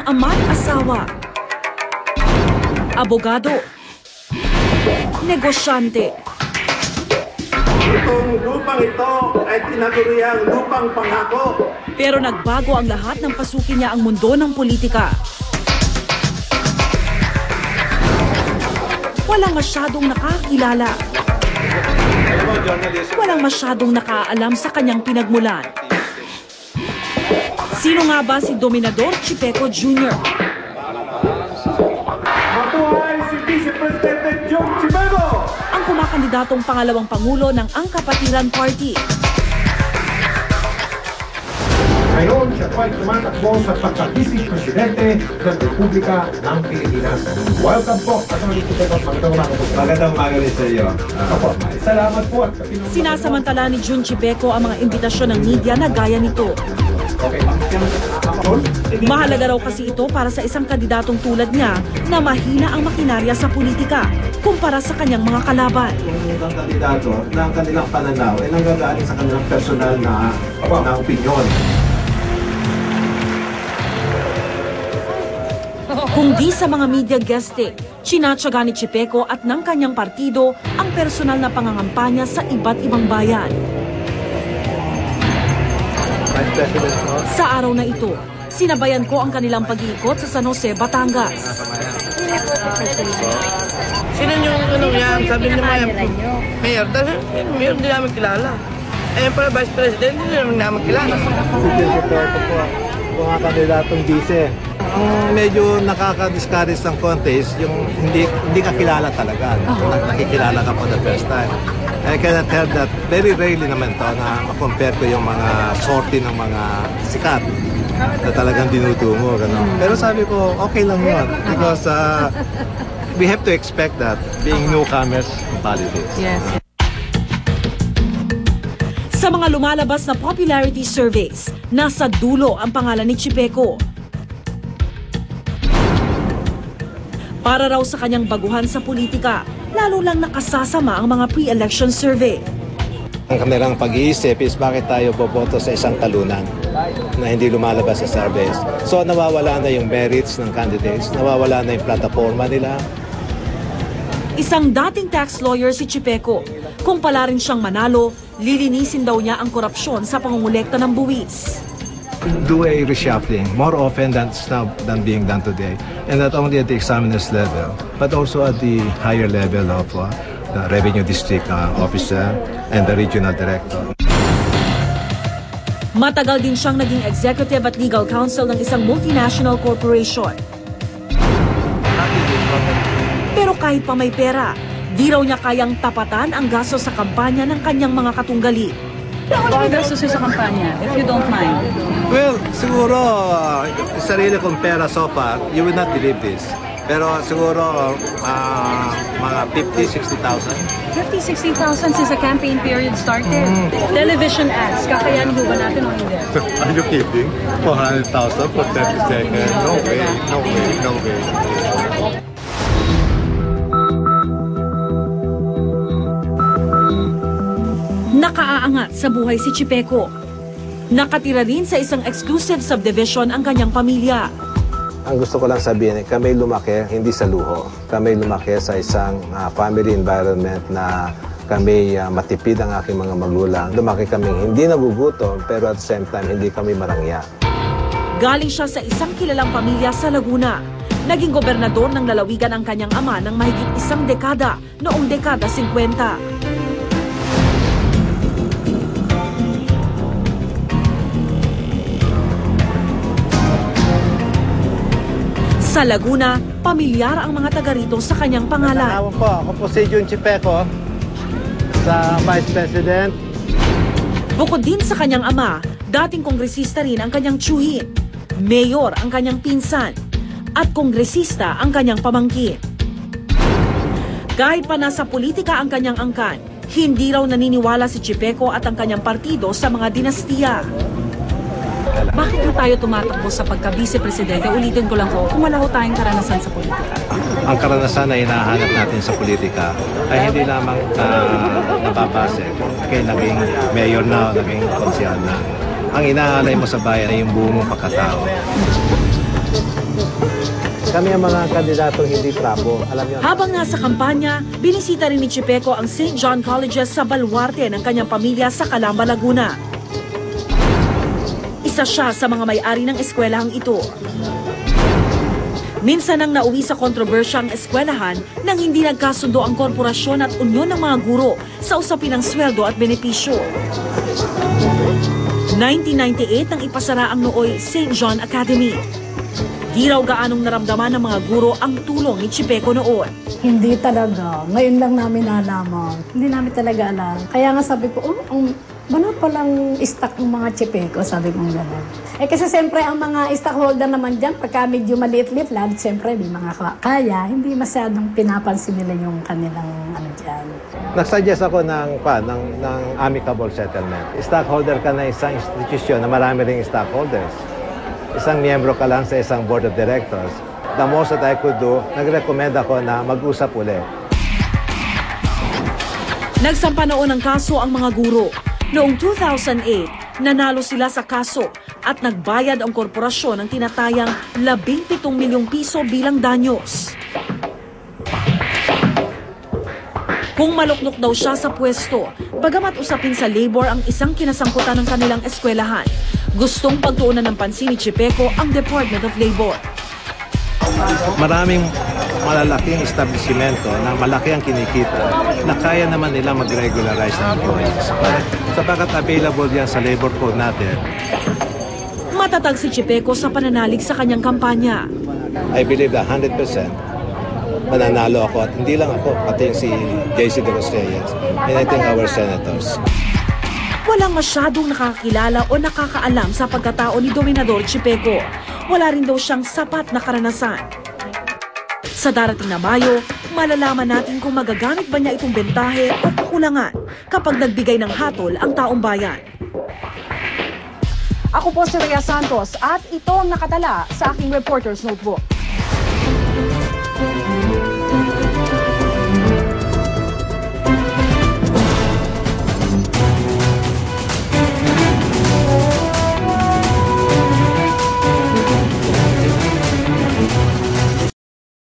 ama't asawa, abogado, negosyante. Itong lupang ito ay tinaguriang lupang pangako. Pero nagbago ang lahat nang pasukin niya ang mundo ng politika. Walang masyadong nakakilala. Walang masyadong nakaalam sa kanyang pinagmulan. Sino nga ba si Dominador Chipeco Jr.? Matuhay si Vice Presidente John Chipeco! Ang kumakandidatong pangalawang pangulo ng Angkapatiran Party. Ngayon, siya po ay tumatakbo sa pagka-Vice Presidente ng Republika ng Pilipinas. Welcome po, Atty. Chipeco. Magandang umaga rin sa iyo. Salamat po. Sinasamantala ni Jun Chipeco ang mga imbitasyon ng media na gaya nito. Mahalaga raw kasi ito para sa isang kandidatong tulad niya na mahina ang makinarya sa politika kumpara sa kanyang mga kalaban. Ang kandidato na ang kanilang pananaw ay nanggagaling sa kanilang personal na opinyon. Kung di sa mga media guesting, sinatsaga ni Chipeco at ng kanyang partido ang personal na pangangampanya sa iba't ibang bayan. Sa araw na ito, sinabayan ko ang kanilang pag-iikot sa San Jose, Batangas. Sino yung yan? Sabi niyo mayor, mayor hindi namin kilala. Eh, para vice president, hindi namin kilala. Ito po, mga kandidatong vice. Ang medyo nakaka-discourage ng contest, yung hindi ka kilala talaga. Nakikilala ka for the first time. I cannot tell that very rarely naman to na ma-compare ko yung mga sortie ng mga sikat na talagang dinutungo. Pero sabi ko, okay lang yun because we have to expect that being newcomers in politics. Yes. Sa mga lumalabas na popularity surveys, nasa dulo ang pangalan ni Chipeco. Para raw sa kanyang baguhan sa politika, lalo lang nakasasama ang mga pre-election survey. Ang kanilang pag-iisip is bakit tayo boboto sa isang talunan na hindi lumalabas sa surveys. So nawawala na yung merits ng candidates, nawawala na yung plataforma nila. Isang dating tax lawyer si Chipeco. Kung pala rin siyang manalo, lilinisin daw niya ang korupsyon sa pangungulekta ng buwis. Do a reshuffling more often than being done today, and not only at the examiner's level, but also at the higher level of the revenue district officer and the regional director. Matagal din siyang naging executive at legal counsel ng isang multinational corporation. Pero kahit pa may pera, di raw niya kayang tapatan ang gasto sa kampanya ng kanyang mga katunggali. Bakit gastos sa kampanya, if you don't mind? Well, siguro, sarili kong pera so far, you will not believe this. Pero siguro, mga 50,000, 60,000. 50,000, 60,000 since the campaign period started. Television ads, kakayanin mo ba natin o hindi? Are you kidding? 400,000 for 30 seconds? No way, no way, no way. Nakaaangat sa buhay si Chipeco. Nakatira rin sa isang exclusive subdivision ang kanyang pamilya. Ang gusto ko lang sabihin, kami lumaki hindi sa luho. Kami lumaki sa isang family environment na kami matipid ang aking mga magulang. Lumaki kami hindi nagugutom pero at the same time hindi kami marangya. Galing siya sa isang kilalang pamilya sa Laguna. Naging gobernador ng lalawigan ang kanyang ama ng mahigit isang dekada noong dekada 50. Sa Laguna, pamilyar ang mga taga rito sa kanyang pangalan. Ako po si Jun Chipeco, sa Vice President. Bukod din sa kanyang ama, dating kongresista rin ang kanyang tiyuhin, mayor ang kanyang pinsan, at kongresista ang kanyang pamangkin. Kahit pa nasa politika ang kanyang angkan, hindi raw naniniwala si Chipeco at ang kanyang partido sa mga dinastiya. Bakit ho tayo tumatakbo sa pagka-vice-presidente? Ulitin ko lang po, kung wala ho tayong karanasan sa politika. Ang karanasan na hinahanap natin sa politika ay hindi lamang nababase kay naging mayor na o naging konsyal na. Ang inaalay mo sa bayan ay yung buong pagkatao. Kami ang mga kandidato hindi trapo. Alam niyo. Habang nasa kampanya, binisita rin ni Chipeco ang St. John Colleges sa Baluarte ng kanyang pamilya sa Calamba, Laguna. Isa siya sa mga may-ari ng eskwelahang ito. Minsan nang nauwi sa kontrobersyang eskwelahan nang hindi nagkasundo ang korporasyon at unyon ng mga guro sa usapin ng sweldo at benepisyo. 1998 nang ipasara ang nooy St. John Academy. Di raw gaanong naramdaman ng mga guro ang tulong ni Chipeco noon. Hindi talaga. Ngayon lang namin nalaman. Hindi namin talaga alam. Kaya nga sabi ko, wala palang stock ng mga Chipeco, sabi ko gano'n. Kasi siyempre ang mga stockholder naman dyan, pagka medyo maliit-liit lang, siyempre may mga kaya, hindi masyadong pinapansin nila yung kanilang dyan. Nagsuggest ako ng amicable settlement. Stockholder ka na isang institusyon na marami ring stockholders. Isang miyembro ka lang sa isang board of directors. The most that I could do, nag-recommend ako na mag-usap ulit. Nagsampa noon ng kaso ang mga guro. Noong 2008, nanalo sila sa kaso at nagbayad ang korporasyon ng tinatayang 17 milyong piso bilang danyos. Kung maluknok daw siya sa pwesto, bagamat usapin sa labor ang isang kinasangkutan ng kanilang eskwelahan, gustong pagtuunan ng pansin ni Chipeco ang Department of Labor. Maraming malalaking establishmento na malaki ang kinikita na kaya naman nila mag-regularize ng employees. Sapagat available yan sa labor code natin. Matatag si Chipeco sa pananalig sa kanyang kampanya. I believe that 100% mananalo ako at hindi lang ako, pati si JC De Los Reyes and I think our senators. Walang masyadong nakakilala o nakakaalam sa pagkatao ni Dominador Chipeco. Wala rin daw siyang sapat na karanasan. Sa darating na Mayo, malalaman natin kung magagamit ba niya itong bentahe o kakulangan kapag nagbigay ng hatol ang taong bayan. Ako po si Rhea Santos at ito ang nakatala sa aking Reporter's Notebook.